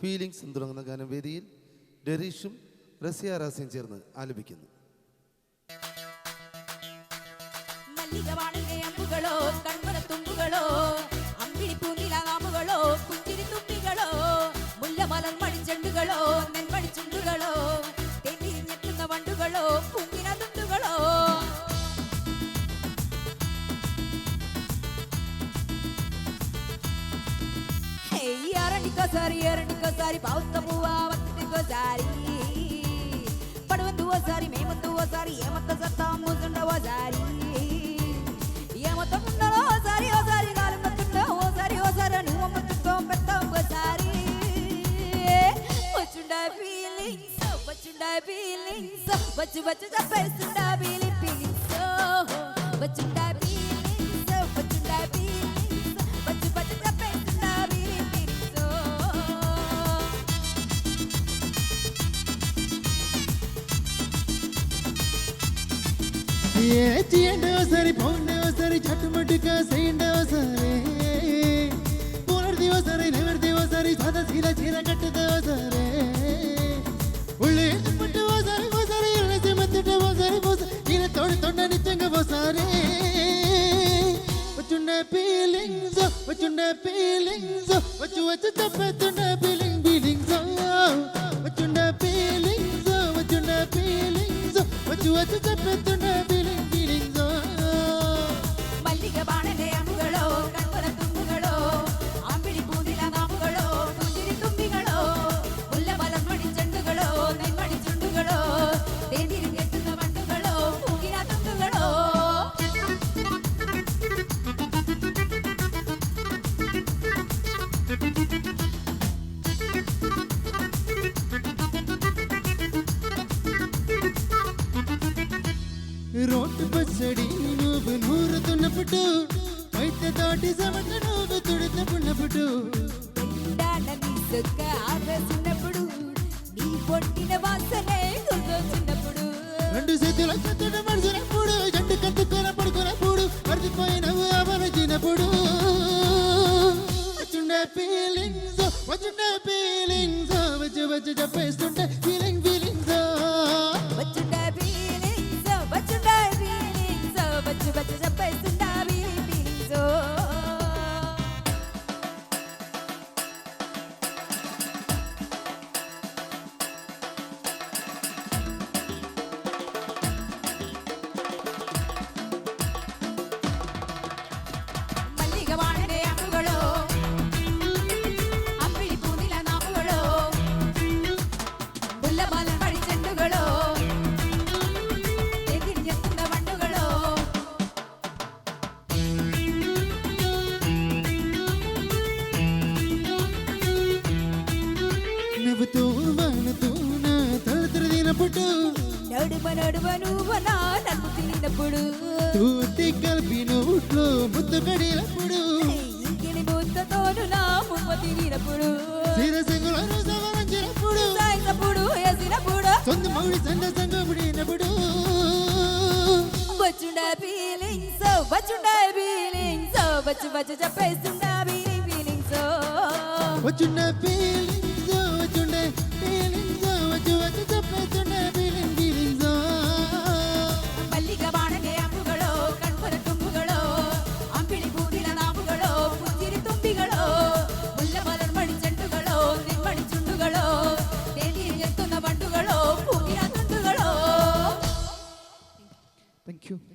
Feelings എന്ന് തുടങ്ങുന്ന ഗാനം വേദിയിൽ ഡെറീഷും റസിയ റാസിയും ചേർന്ന് ആലപിക്കുന്നു. Sari pauta buwa watiko sari paduvandu sari memandu sari yamatta sattamu sunda sari yamatta mundalo sari galumatunda sari nuvamattu pettam sari vachunda feelings vachu chappestunda feelings vachunda feelings vachu chappestunda సరి పౌండవ సరి చట్టుమట్టుగా సైండవ సరే పునర్దివ సరి నెవర్దివ సరి సద సీల చీర కట్టుదవ సరే ఉళ్ళే పట్టువ సరి ఎల్లసి మత్తుటవ సరి పోస ఈన తోడి తొండ నిత్యంగా సరే వచ్చుండ ఫీలింగ్స్ వచ్చు చెప్పేస్తుండ ఫీలింగ్స్ వచ్చుండ ఫీలింగ్స్ వచ్చు చెప్పేస్తుండ రోడ్డు పచ్చడి నువ్వు నూరుతున్నప్పుడు బయట దాటి సమట నువ్వు తుడుతున్నప్పుడు ఆవేసినప్పుడు నీ పొట్టిన వాసనే గుర్తొచ్చినప్పుడు రెండు చేతుల కత్తుడు మడిచినప్పుడు జంటు కత్తుకొని పడుకున్నప్పుడు మర్చిపోయినవు అవరచినప్పుడు వచ్చుండే ఫీలింగ్స్ వచ్చి చెప్పేస్తుంటే ఫీలింగ్స్ వచ్చి చెప్పేస్తుంటా ఫీలింగ్స్ నడుమ నువ్వు నన్ను తిరిగినప్పుడు తూతి కలిపి నోట్లో ముద్దు కడినప్పుడు ఇంకిని ముద్దతోను నా ముమ్మ తిరిగినప్పుడు సిరసంగులను సవరించినప్పుడు సాయంత్రప్పుడు వేసినప్పుడు సొంత మౌడి సంగముడినప్పుడు వచ్చుండ ఫీలింగ్స్ వచ్చి చెప్పేస్తుంటా ఫీలింగ్స్ వచ్చుండ ఫీలింగ్స్ వచ్చి చెప్పేస్తుండే Thank you.